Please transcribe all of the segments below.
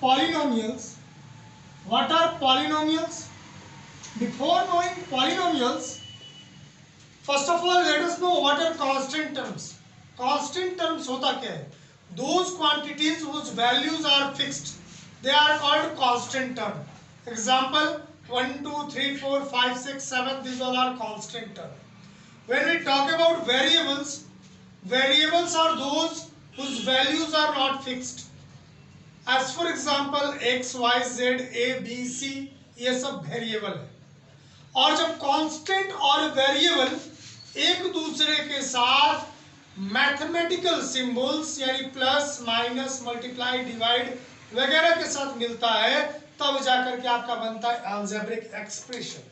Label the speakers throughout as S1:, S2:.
S1: polynomials. What are polynomials? Before knowing polynomials, first of all let us know what are constant terms. Constant terms होता क्या है? Those quantities whose values are fixed, they are called constant term. Example 1, 2, 3, 4, 5, 6, 7, these all are constant term. When we talk about variables, variables are those whose values are not fixed. As for example x, y, z, a, b, c, ये सब variable है. और जब constant और variable एक दूसरे के साथ मैथमेटिकल सिंबल्स यानी प्लस, माइनस, मल्टीप्लाई, डिवाइड वगैरह के साथ मिलता है, तब जाकर के आपका बनता है अलजेब्रिक एक्सप्रेशन.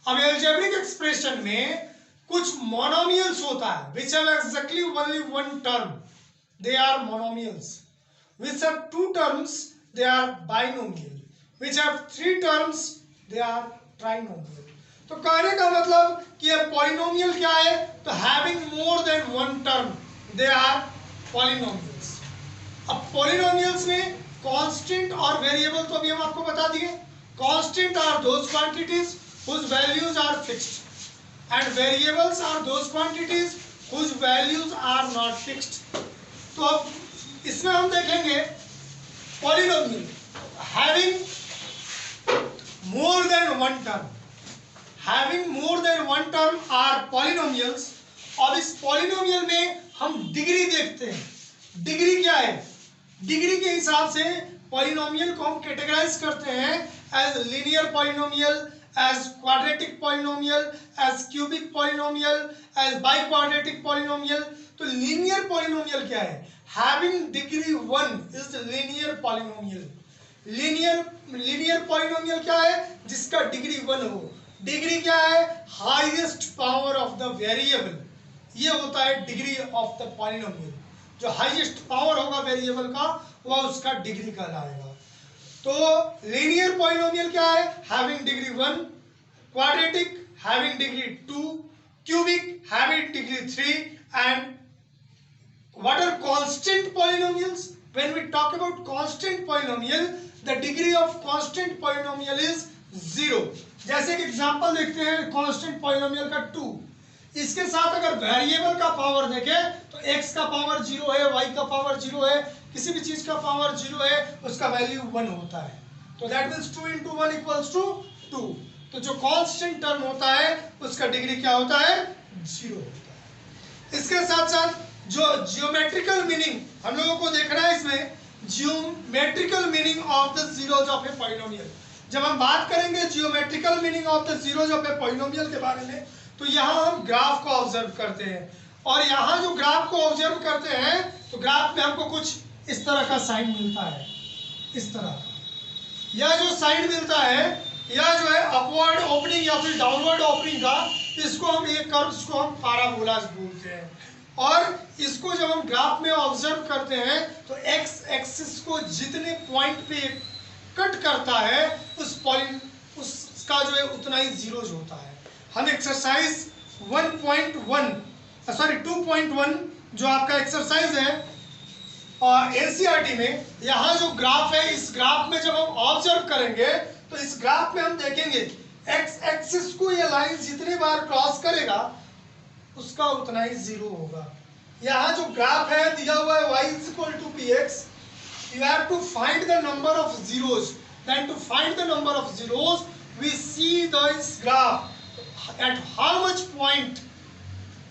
S1: अब अलजेब्रिक एक्सप्रेशन में कुछ मोनोमियल्स होता है which have exactly only one term, they are monomials. Which have two terms, they are binomial. Which have three terms, they are trinomial. तो कहने का मतलब कि ये पॉलिनोमियल क्या है? तो having more than one term, they are polynomials. अब पॉलिनोमियल्स में कांस्टेंट और वेरिएबल तो अभी हम आपको बता दिए. Constant are those quantities whose values are fixed and variables are those quantities whose values are not fixed. तो अब इसमें हम देखेंगे polynomial having more than one term. Having more than one term are polynomials. अब इस polynomial में हम degree देखते हैं. डिग्री क्या है? डिग्री के हिसाब से पॉलिनोमियल को हम कैटेगराइज करते हैं as linear polynomial, as quadratic polynomial, as cubic polynomial, as biquadratic polynomial. तो linear polynomial क्या है? Having degree 1 is the linear polynomial. linear polynomial क्या है? जिसका डिग्री 1 हो. डिग्री क्या है? Highest power of the variable. ये होता है डिग्री ऑफ द पॉलिनोमियल. जो हाईएस्ट पावर होगा वेरिएबल का वह उसका डिग्री कहलाएगा. तो लीनियर पॉलिनोमियल क्या है? Having degree 1, quadratic having degree 2, cubic having degree 3 and what are constant polynomials? When we talk about constant polynomial, the degree of constant polynomial is 0. जैसे कि एग्जांपल देखते हैं कांस्टेंट पॉलिनोमियल का 2. इसके साथ अगर वेरिएबल का पावर देखें तो x का पावर 0 है, y का पावर 0 है, किसी भी चीज का पावर 0 है, उसका वैल्यू 1 होता है. तो that means 2 into 1 equals to 2. तो जो कांस्टेंट टर्म होता है उसका डिग्री क्या होता है? 0 होता है. इसके साथ साथ जो जियोमेट्रिकल मीनिंग हम लोगों को देखना है, इसमें geometrical meaning of the zeros of a polynomial. जब हम बात करेंगे geometrical meaning of the zeros of a polynomial के बारे में, तो यहाँ हम ग्राफ को ऑब्जर्व करते हैं. और यहाँ जो ग्राफ को ऑब्जर्व करते हैं तो ग्राफ में हमको कुछ इस तरह का साइन मिलता है. इस तरह का यह जो साइन मिलता है, यह जो है अपवर्ड ओपनिंग या फिर डाउनवर्ड ओपनिंग का, इसको हम एक कर्व्स को हम पैराबोलास बोलते हैं. और इसको जब हम ग्राफ में ऑब्जर्व करते हैं तो एक्स एक्सिस को जितने पॉइंट पे कट करता है उसका जो है उतना ही जीरोज होता है. हम एक्सरसाइज 2.1 जो आपका एक्सरसाइज है और एनसीईआरटी में, यहाँ जो ग्राफ है, इस ग्राफ में जब हम ऑब्जर्व करेंगे तो इस ग्राफ में हम देखेंगे एक्स एक्सिस को ये लाइन जितने बार क्रॉस करेगा उसका उतना ही जीरो होगा. यहाँ जो ग्राफ है दिया हुआ है y = px, you have to find the number of zeros. Then to find the number of zeros, we see this graph at how much point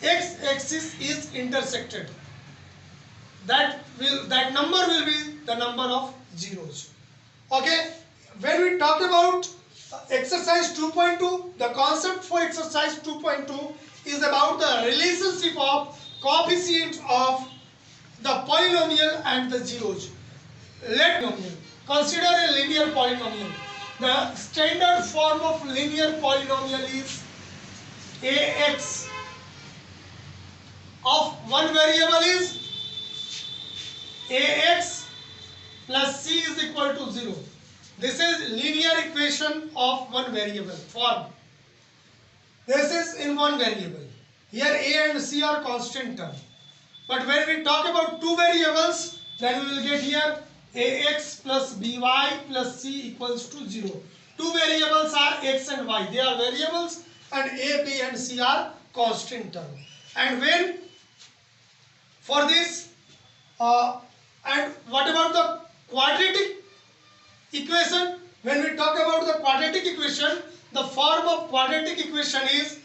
S1: x axis is intersected. That number will be the number of zeros. Okay, when we talk about exercise 2.2, the concept for exercise 2.2 is about the relationship of coefficients of the polynomial and the zeros. Let consider a linear polynomial. The standard form of linear polynomial is ax of one variable is ax plus c is equal to 0. This is linear equation of one variable form. This is in one variable. Here a and c are constant term. But when we talk about two variables, then we will get here ax plus by plus c equals to 0. Two variables are x and y. They are variables, and a, b and c are constant term. And when for this and what about the quadratic equation? When we talk about the quadratic equation, the form of quadratic equation is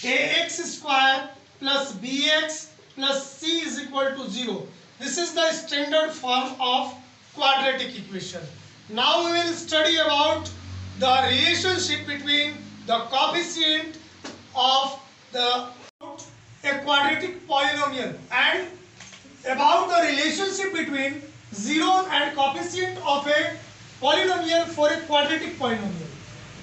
S1: ax square plus bx plus c is equal to 0. This is the standard form of quadratic equation. Now we will study about the relationship between the coefficient of a quadratic polynomial and about the relationship between zeros and coefficient of a polynomial for a quadratic polynomial.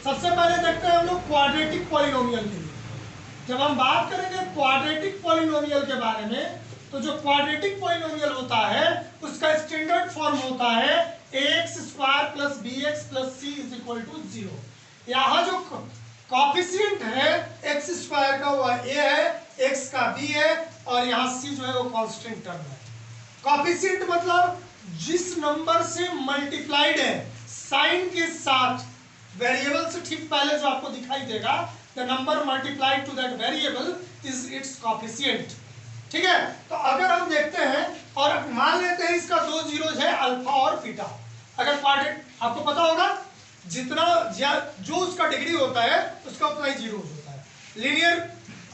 S1: सबसे पहले देखते हैं हम लोग quadratic polynomial के लिए। जब हम बात करेंगे क्वाड्रेटिक पॉलिनोमियल के बारे में, तो जो क्वाड्रेटिक पॉलिनोमियल होता है उसका स्टैंडर्ड फॉर्म होता है ax square plus bx plus c is equal to 0। यहाँ जो कॉफिशिएंट है x स्क्वायर का वो a है, x का b है, और यहाँ c जो है वो कांस्टेंट टर्म है। कॉफिशिएंट मतलब जिस नंबर से मल्टीप्लाइड है साइन के साथ, वेरिएबल से ठीक पहले जो आपको दिखाई देगा, the number multiplied to that variable is its coefficient. ठीक है, तो अगर हम देखते हैं और मान लेते हैं इसका दो जीरोज है अल्फा और बीटा। अगर क्वाड्रेट आपको पता होगा जितना जो उसका डिग्री होता है उसका उतना ही जीरोज होता है। लीनियर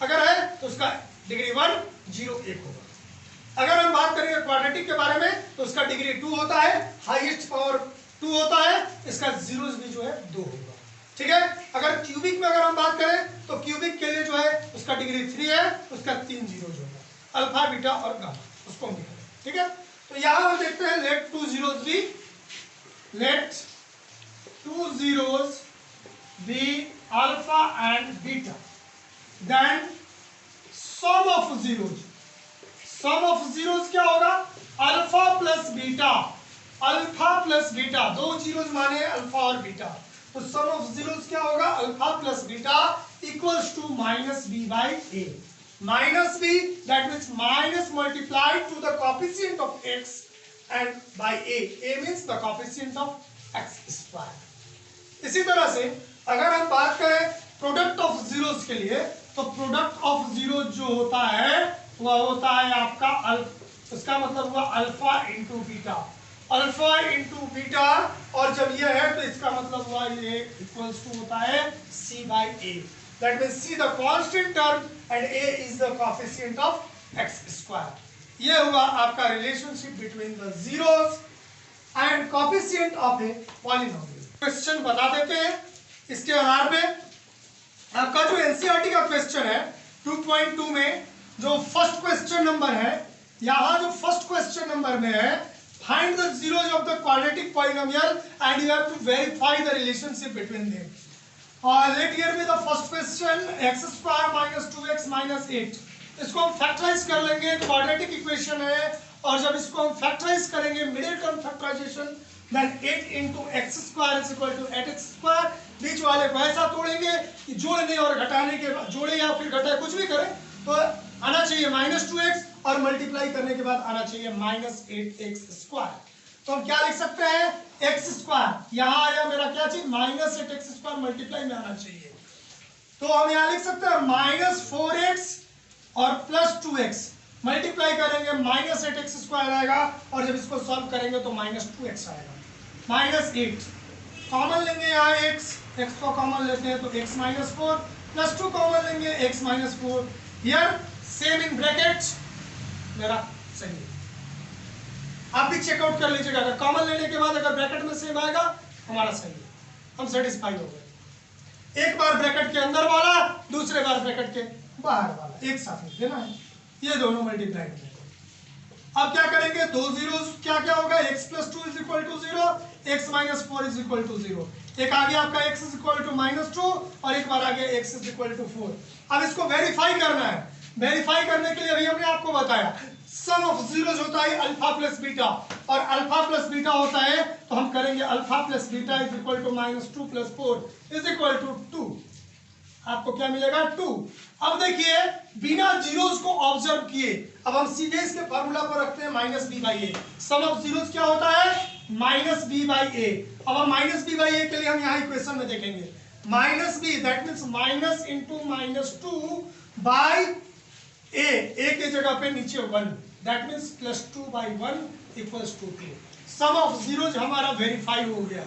S1: अगर है तो उसका डिग्री 1 0 1 होगा। अगर हम बात करेंगे क्वाड्रेटिक के बारे में तो उसका डिग्री 2 होता है, हाईएस्ट पावर 2 होता है, इसका जीरोस भी जो है 2 होगा। ठीक है, अगर क्यूबिक में अगर हम बात करें तो क्यूबिक के लिए जो है उसका डिग्री 3 है, उसका 3 जीरोस होगा, अल्फा बीटा और गामा, उसको हम लिखेंगे। ठीक है, तो यहां हम देखते हैं let two zeros be alpha and beta, then sum of zeros. Sum of zeros क्या होगा? Alpha plus beta, alpha plus beta, दो जीरोस माने अल्फा और बीटा, तो सम ऑफ जीरोस क्या होगा? Alpha plus beta equals to minus B by A. Minus B that means minus multiplied to the coefficient of x and by a. A means the coefficient of x square. इसी तरह से अगर हम बात करें product of zeros के लिए, तो प्रोडक्ट ऑफ जीरो जो होता है वह होता है आपका उसका मतलब हुआ alpha into beta, alpha into beta, और जब यह है तो इसका मतलब हुआ ये इक्वल्स टू होता है c by A. That means c the constant term and a is the coefficient of x square. यह हुआ आपका relationship between the zeros and coefficient of a polynomial. Question बता देते हैं इसके आधार पे। आपका जो एनसीईआरटी का क्वेश्चन है 2.2 में जो फर्स्ट क्वेश्चन नंबर है, यहाँ जो फर्स्ट क्वेश्चन नंबर में है, find the zeros of the quadratic polynomial and you have to verify the relationship between them. Let here be the first question, x square minus 2x minus 8। इसको हम factorise कर लेंगे, quadratic equation है, और जब इसको हम फैक्टराइज करेंगे middle term factorisation, then 8 into x square is equal to 8x square. बीच वाले को ऐसा तोड़ेंगे कि जोड़ने और घटाने के बाद, जोड़े या फिर घटाए कुछ भी करें, तो आना चाहिए माइनस 2x और मल्टीप्लाई करने के बाद आना चाहिए माइनस 8x स्क्वायर। तो हम क्या लिख सकते हैं? x स्क्वायर, यहाँ आया मेरा क्या चीज माइनस 8x स्क्वायर मल्टीप्लाई में आना चाहिए, तो हम यहाँ लिख सकते हैं माइनस 4x और प्लस 2x मल्टीप्लाई करेंगे माइनस 8x स्क्वायर आएगा, और जब इसको सॉल्व करेंगे तो माइनस 2x आएगा, माइनस 8 कॉमन लेंगे यहाँ x को कॉमन लेते हैं तो x माइनस 4 प्लस 2 कॉमन लेंगे x minus 4। Here same in bracket, मेरा सही है। आप भी चेकआउट कर लीजिएगा, अगर कॉमन लेने के बाद अगर ब्रैकेट में सेम आएगा हमारा सही है, हम सेटिस्फाई हो गए। एक बार ब्रैकेट के अंदर वाला, दूसरे बार ब्रैकेट के बाहर वाला एक साथ लिख देना है, ये दोनों मल्टीप्लाई करेंगे। अब क्या करेंगे? दो जीरोस क्या क्या होगा? x plus 2 is equal to 0, x minus 4 is equal to 0। एक आ गया आपका x is equal to minus 2 और एक बार आ गया x इज इक्वल टू 4। अब इसको वेरीफाई करना है। वेरीफाई करने के लिए अभी हमने आपको बताया सम ऑफ जीरोस होता है अल्फा प्लस बीटा, और अल्फा प्लस बीटा होता है तो हम करेंगे alpha plus beta is equal to minus 2 plus 4 is equal to 2। आपको क्या मिलेगा? 2। अब देखिए बिना जीरोस को ऑब्जर्व किए अब हम सीधे इसके फार्मूला पर रखते हैं minus B by a. Sum of zeros क्या होता है? Minus B by a. अब हम माइनस बी बाई ए के लिए हम यहाँ इक्वेशन में देखेंगे minus B that means minus into minus two by A के जगह पे नीचे 1 that means plus 2 by 1 equals to 2। Sum of zeros हमारा वेरीफाई हो गया।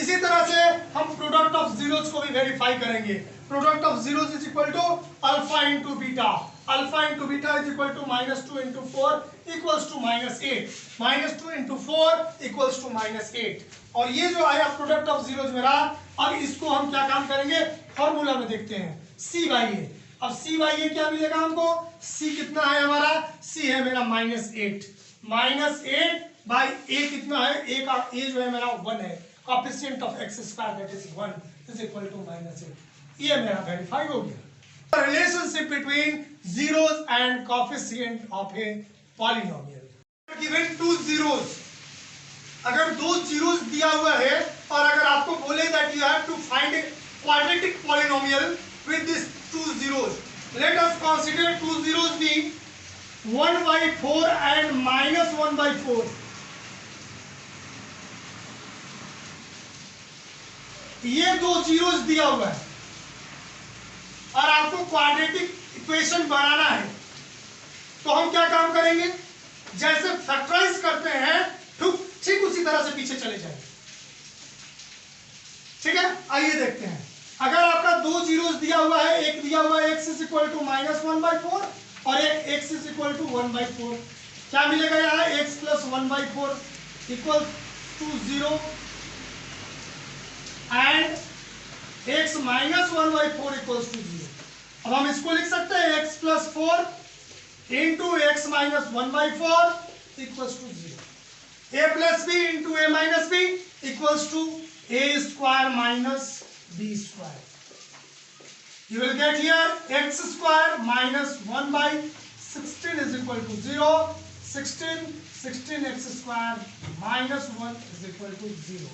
S1: इसी तरह से हम प्रोडक्ट ऑफ जीरोज को भी वेरीफाई करेंगे। Product of zeros is equal to alpha into beta. Alpha into beta is equal to minus 2 into 4 equals to minus 8। Minus 2 into 4 equals to minus 8। और ये जो आया प्रोडक्ट ऑफ जीरोज मेरा, अब इसको हम क्या काम करेंगे, फॉर्मूला में देखते हैं सी बाई ए। अब सी बाई ए क्या मिलेगा हमको, सी कितना है हमारा, सी है मेरा माइनस 8। माइनस 8 बाई ए कितना है, ए का ए जो है मेरा 1 है। Coefficient of x square that is 1 is equal to minus 8। ये मेरा वेरीफाई हो गया। Relationship between zeros and coefficient of a polynomial. Given two zeros, अगर दो जीरोस दिया हुआ है और अगर आपको बोले that you have to find a quadratic polynomial with this two zeros, let us consider two zeros being 1 by 4 and minus 1 by 4. ये दो जीरोस दिया हुआ है और आपको क्वाड्रेटिक इक्वेशन बनाना है, तो हम क्या काम करेंगे, जैसे फैक्टराइज करते हैं ठीक उसी तरह से पीछे चले जाएंगे। ठीक है, आइए देखते हैं। अगर आपका दो जीरोस दिया हुआ है, एक दिया हुआ है x is equal to minus 1 by 4 और एक x is equal to 1 by 4, क्या मिलेगा यहाँ, x plus 1 by 4 equal to 0 and x minus 1 by 4 equals to 0। अब हम इसको लिख सकते हैं x plus 4 into x minus 1 by 4 equals to 0। a plus b into a minus b equals to a square minus b square. You will get here x square minus 1 by 16 is equal to 0. 16 x square minus 1 is equal to 0.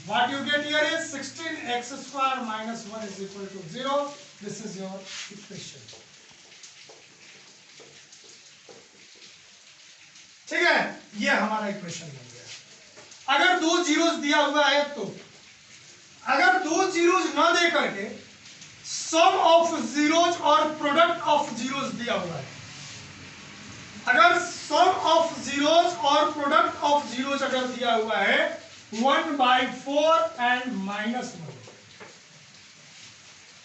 S1: What you get here is 16 x square minus 1 is equal to 0. This is your equation. ठीक है, ये हमारा equation बन गया। अगर दो zeros दिया हुआ है तो, अगर दो जीरोस ना दे करके सम ऑफ जीरोस और प्रोडक्ट ऑफ जीरोस दिया हुआ है, अगर सम ऑफ जीरोस और प्रोडक्ट ऑफ जीरोस अगर दिया हुआ है 1 बाई 4 एंड माइनस 1,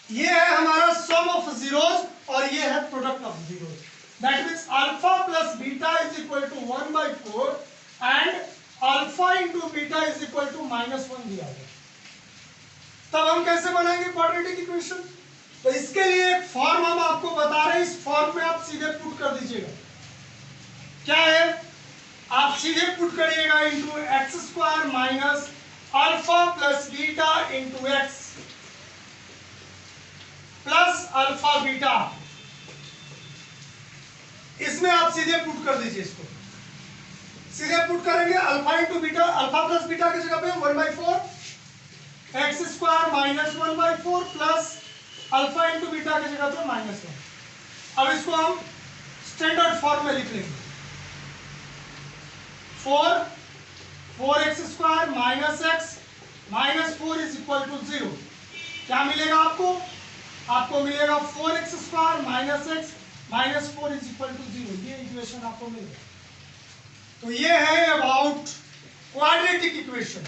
S1: ये है हमारा सम ऑफ जीरोस और ये है product of zeros, that means alpha plus beta is equal to 1 by 4 and alpha into beta is equal to minus 1 दिया गया। तब हम कैसे बनाएंगे क्वाड्रेटिक इक्वेशन, तो इसके लिए एक फॉर्म हम आपको बता रहे हैं, इस फॉर्म में आप सीधे पुट कर दीजिएगा। क्या है, आप सीधे पुट करिएगा into x square minus alpha plus beta into x plus alpha beta, इसमें आप सीधे पुट कर दीजिए। इसको सीधे पुट करेंगे, alpha into beta, alpha plus beta की जगह पे 1 by 4 x square minus 1 by 4 plus alpha into beta की जगह पे माइनस 1। अब इसको हम स्टैंडर्ड फॉर्म में लिख लेंगे, 4x square minus x minus 4 is equal to 0। क्या मिलेगा आपको, आपको मिलेगा 4x square minus x minus 4 is equal to 0। ये इक्वेशन आपको मिलेगा। तो ये है अबाउट क्वाड्रेटिक इक्वेशन।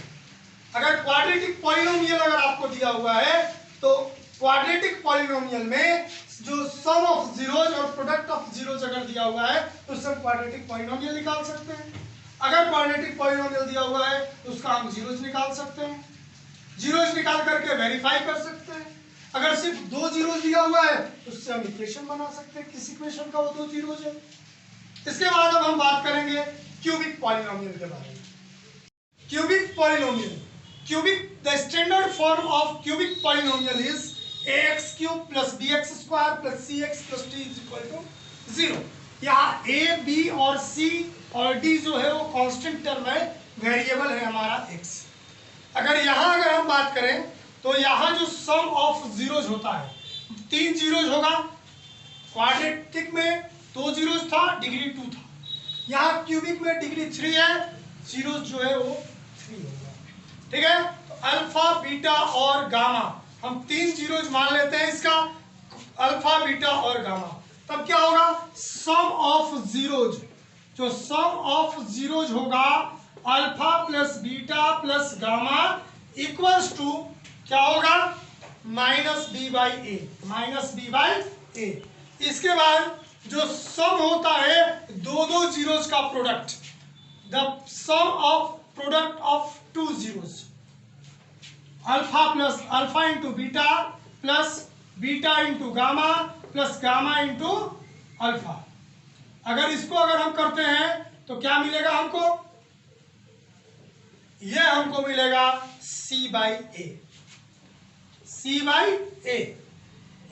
S1: अगर क्वाड्रेटिक पॉलिनोमियल अगर आपको दिया हुआ है तो क्वाड्रेटिक पॉलिनोमियल में जो सम ऑफ जीरोज और प्रोडक्ट ऑफ जीरोज अगर दिया हुआ है तो उससे हम क्वाड्रेटिक पॉलिनोमियल निकाल सकते हैं। अगर क्वाड्रेटिक पॉलिनोमियल दिया हुआ है तो उसका हम जीरोज निकाल सकते हैं, जीरोज निकाल करके वेरीफाई कर सकते हैं। अगर सिर्फ दो जीरोज दिया हुआ है तो उससे हम इक्वेशन बना सकते हैं, किस इक्वेशन का वो दो जीरोज है। इसके बाद अब हम बात करेंगे क्यूबिक पॉलिनोमियल के बारे में। Cubic polynomial, cubic, the standard form of cubic polynomial is ax cube plus bx square plus cx plus d is equal to 0। यहाँ a, b और c और d जो है वो कांस्टेंट टर्म है, वेरिएबल है हमारा x। अगर हम बात करें तो यहाँ जो सम ऑफ जीरोज होता है, 3 जीरोज होगा, क्वाड्रेटिक में 2 जीरोज था, डिग्री 2 था, यहाँ क्यूबिक में डिग्री 3 है, जीरोज जो है वो 3 होगा। ठीक है, तो अल्फा बीटा और गामा हम 3 जीरोज मान लेते हैं इसका, अल्फा बीटा और गामा। तब क्या होगा, सम ऑफ जीरोज, जो सम ऑफ जीरोज होगा alpha plus beta plus gamma equals to क्या होगा, minus B by A, minus B by A. इसके बाद जो सम होता है दो जीरोज का product, the sum of product of 2 zeros, alpha plus alpha into beta plus beta into gamma plus gamma into alpha. अगर इसको अगर हम करते हैं तो क्या मिलेगा हमको, यह हमको मिलेगा सी बाई ए, सी बाई ए।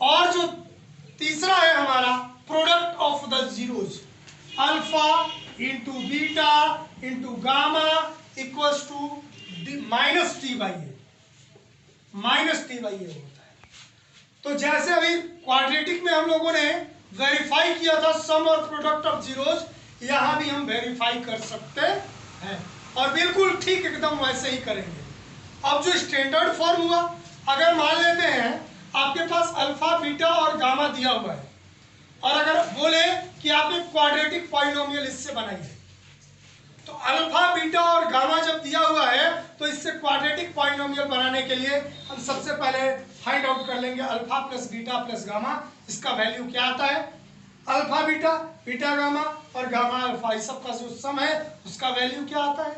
S1: और जो तीसरा है हमारा product of the zeros, alpha into beta into gamma equals to minus T by A, minus T by A होता है। तो जैसे अभी क्वाड्रेटिक में हम लोगों ने वेरीफाई किया था सम और प्रोडक्ट ऑफ जीरोज, यहां भी हम वेरीफाई कर सकते हैं और बिल्कुल ठीक एकदम वैसे ही करेंगे। अब जो स्टैंडर्ड फॉर्म हुआ, अगर मान लेते हैं आपके पास अल्फा बीटा और गामा दिया हुआ है और अगर बोले कि आप एक क्वाड्रेटिक पॉलिनोमियल इससे बनाइए, तो अल्फा बीटा और गामा जब दिया हुआ है तो इससे क्वाड्रेटिक पॉलिनोमियल बनाने के लिए हम सबसे पहले फाइंड आउट कर लेंगे alpha plus beta plus gamma, इसका वैल्यू क्या आता है, अल्फा बीटा, बीटा गामा और गामा अल्फा, इस सब का जो सम है उसका वैल्यू क्या आता है,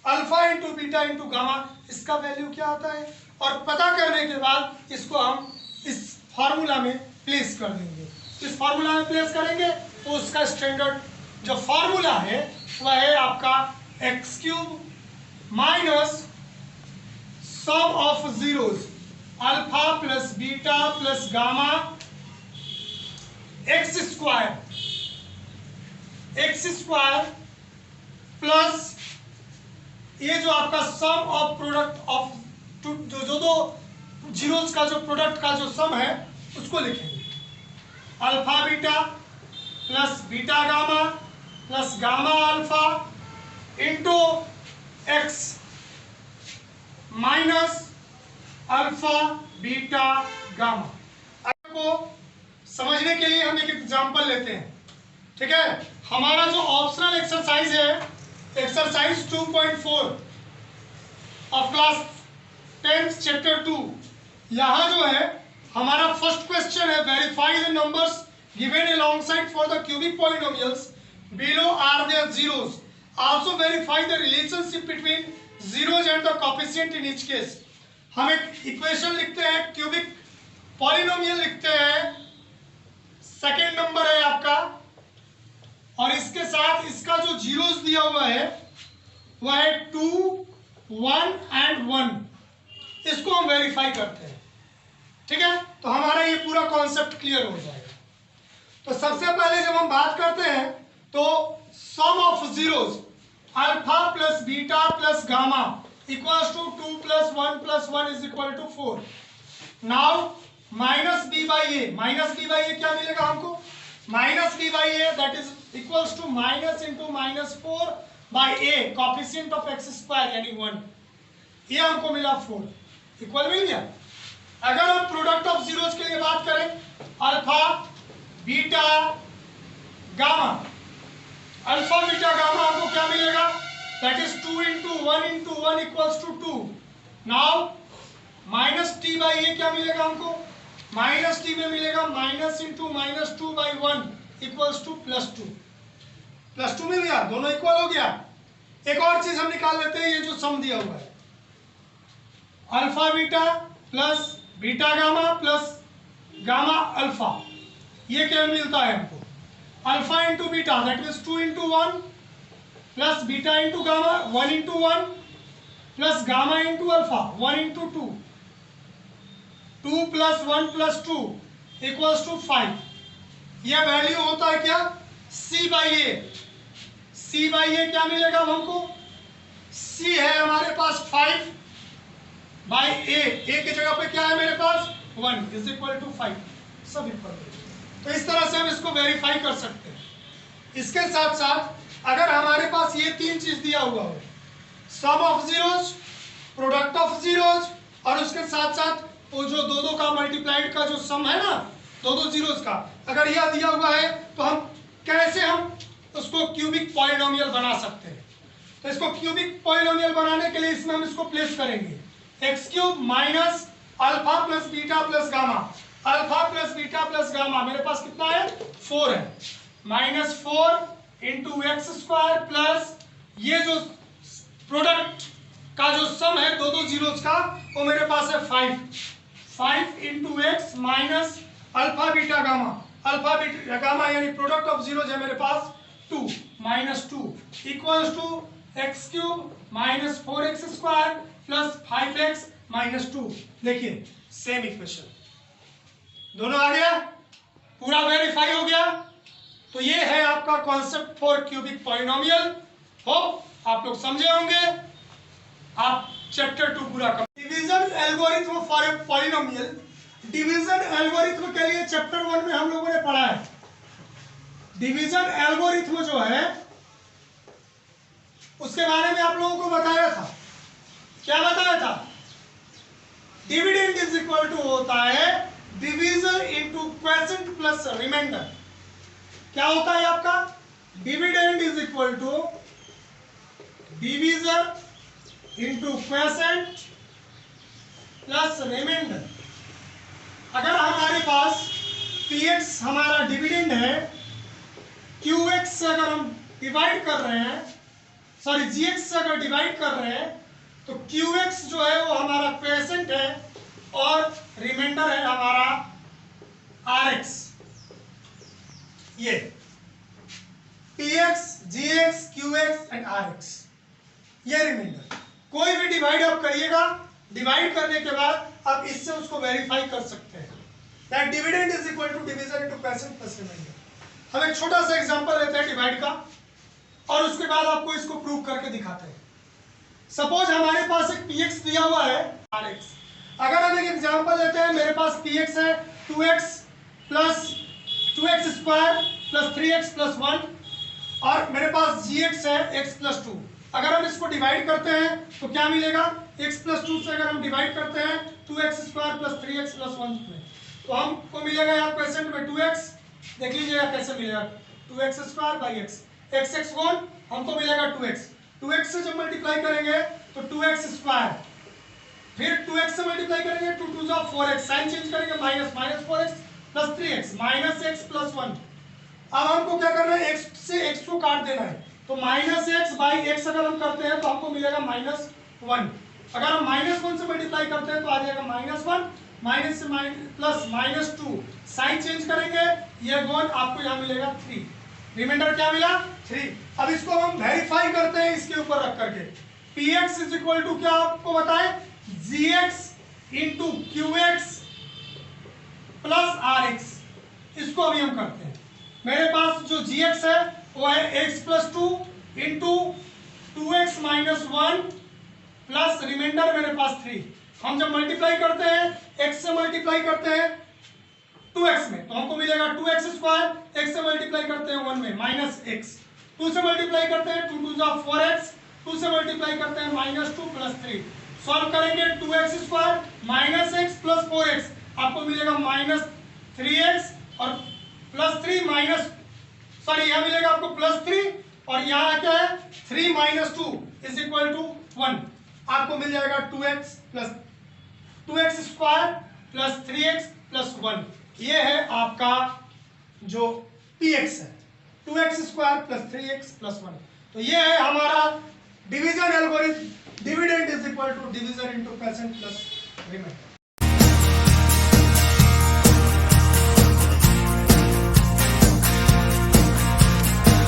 S1: alpha into beta into gamma, इसका वैल्यू क्या आता है। और पता करने के बाद इसको हम इस फार्मूला में प्लेस कर देंगे। इस फार्मूला में प्लेस करेंगे तो उसका स्टैंडर्ड जो फार्मूला है वह है आपका x cube minus sum of zeros alpha plus beta plus gamma x square plus ये जो आपका सम ऑफ प्रोडक्ट ऑफ जो दो जीरोज का जो प्रोडक्ट का जो सम है उसको लिखेंगे, alpha beta plus beta gamma plus gamma alpha into x minus alpha beta gamma. आपको समझने के लिए हम एक एग्जांपल लेते हैं। ठीक है, हमारा जो ऑप्शनल एक्सरसाइज है, एक्सरसाइज 2.4 ऑफ क्लास 10 चैप्टर 2, यहाँ जो है हमारा फर्स्ट क्वेश्चन है, verify the numbers given alongside for the cubic polynomials below are their zeros, also verify the relationship between zeros and the coefficient in each case। हम एक equation लिखते हैं, cubic polynomial लिखते हैं, सेकेंड नंबर है आपका और इसके साथ इसका जो जीरोस दिया हुआ है वह है 2, 1 एंड 1। इसको हम वेरीफाई करते हैं। ठीक है, तो हमारा ये पूरा कॉन्सेप्ट क्लियर हो जाएगा। तो सबसे पहले जब हम बात करते हैं तो sum of zeros alpha plus beta plus gamma equals to 2 plus 1 plus 1 is equal to 4। Now minus B by A, minus B by A क्या मिलेगा हमको, minus B by A that is equals to minus into minus 4 by A coefficient of x square यानी 1, ये हमको मिला 4, equal मिल गया। अगर हम प्रोडक्ट ऑफ जीरोज के लिए बात करें, alpha beta gamma, alpha beta gamma हमको क्या मिलेगा, that is 2 into 1 into 1 equals to 2। Now minus T by A क्या मिलेगा हमको, माइनस टी में मिलेगा minus into minus 2 by 1 equals to plus 2। Plus 2 मिल गया, दोनों इक्वल हो गया। एक और चीज हम निकाल लेते हैं, ये जो सम दिया हुआ है alpha beta plus beta gamma plus gamma alpha, ये क्या मिलता है हमको, alpha into beta that means 2 into 1 plus beta into gamma 1 into 1 plus gamma into alpha 1 into 2, 2 plus 1 plus 2 equals to 5। यह वैल्यू होता है क्या, सी by A. C by A क्या मिलेगा हमको, सी है हमारे पास 5 बाई ए, ए की जगह पे क्या है मेरे पास 1 इज इक्वल टू 5, सब इक्वल। तो इस तरह से हम इसको वेरीफाई कर सकते हैं। इसके साथ साथ अगर हमारे पास ये 3 चीज दिया हुआ हो, sum of zeros, product of zeros, और उसके साथ साथ वो जो दो दो का मल्टीप्लाइड का जो सम है ना, दो दो जीरोज का, अगर यह दिया हुआ है तो हम कैसे हम उसको क्यूबिक पॉलिनोमियल बना सकते हैं। तो इसको क्यूबिक पॉलिनोमियल बनाने के लिए इसमें हम इसको प्लेस करेंगे x cube minus alpha plus beta plus gamma. Alpha plus beta plus gamma मेरे पास कितना है, 4 है, minus 4 into x square plus ये जो प्रोडक्ट का जो सम है दो दो जीरोस का वो मेरे पास है 5 into x minus alpha beta gamma. Alpha beta gamma यानी प्रोडक्ट ऑफ जीरोस है मेरे पास 2 minus 2 equals to x cube minus 4x square plus 5x minus 2। देखिए सेम इक्वेशन दोनों आ गया, पूरा वेरीफाई हो गया। तो ये है आपका concept for cubic polynomial. Hope आप लोग समझे होंगे। आप चैप्टर 2 पूरा कर। Division algorithm for a polynomial. Division algorithm के लिए चैप्टर 1 में हम लोगों ने पढ़ा है। डिवीजन एल्गोरिथम जो है उसके बारे में आप लोगों को बताया था। क्या बताया था? डिविडेंड इज इक्वल टू होता है division into quotient plus remainder. क्या होता है आपका? Dividend is equal to division into quotient plus remainder. अगर हमारे पास px हमारा डिविडेंड है, qx से अगर हम डिवाइड कर रहे हैं, सॉरी gx से अगर डिवाइड कर रहे हैं तो qx जो है वो हमारा क्वोशिएंट है और रिमाइंडर है हमारा rx। ये px, gx, qx and rx ये रिमाइंडर। कोई भी डिवाइड आप करिएगा, डिवाइड करने के बाद आप इससे उसको वेरीफाई कर सकते हैं that dividend is equal to division into quotient plus remainder. हम एक छोटा सा एग्जांपल लेते हैं डिवाइड का और उसके बाद आपको इसको प्रूव करके दिखाते हैं। सपोज हमारे पास एक px दिया हुआ है rx। अगर हम एक एग्जांपल लेते हैं, मेरे पास px है 2x square plus 3x plus 1 और मेरे पास gx है x प्लस 2। अगर हम इसको डिवाइड करते हैं तो क्या मिलेगा? x प्लस 2 से अगर हम डिवाइड करते हैं 2x square plus 3x plus 1 में तो हमको मिलेगा यहाँ क्वोशिएंट में 2x। देख लीजिएगा कैसे मिलेगा, 2x square by x, x one हमको मिलेगा 2x से जब मल्टीप्लाई करेंगे तो 2x स्क्वायर, फिर 2x से मल्टीप्लाई करेंगे 2 2 जा 4x, साइन चेंज करेंगे minus 4x plus 3x minus x plus 1। अब हमको क्या करना है? x से x को काट देना है तो माइनस एक्स बाई एक्स अगर हम करते हैं तो हमको मिलेगा माइनस 1। अगर हम माइनस 1 से मल्टीप्लाई करते हैं तो आ जाएगा माइनस 1, माइनस से प्लस माइनस 2, साइन चेंज करेंगे ये 1, आपको यहाँ मिलेगा 3, रिमाइंडर क्या मिला? 3। अब इसको हम वेरीफाई करते हैं इसके ऊपर रख करके। px इज इक्वल टू क्या आपको बताएं? gx into qx plus rx। इसको अभी हम करते हैं। मेरे पास जो gx है वो है x plus 2 into 2x minus 1 plus remainder मेरे पास 3। हम जब मल्टीप्लाई करते हैं x से मल्टीप्लाई करते हैं 2x में तो हमको मिलेगा 2x स्क्वायर, x से मल्टीप्लाई करते हैं 1 में माइनस x, 2 से मल्टीप्लाई करते हैं 2 2 जा 4x, 2 से मल्टीप्लाई करते हैं माइनस 2 प्लस 3। सॉल्व करेंगे 2x square minus x plus 4x, आपको मिलेगा माइनस 3x और प्लस 3 माइनस, सॉरी यहाँ मिलेगा आपको प्लस 3 और यहाँ क्या है 3 माइनस 2 इज इक्वल टू 1। आपको मिल जाएगा 2x square plus 3x plus 1। ये है आपका जो px है, 2x square plus 3x plus 1। तो ये है हमारा division algorithm, dividend is equal to division into quotient plus reminder.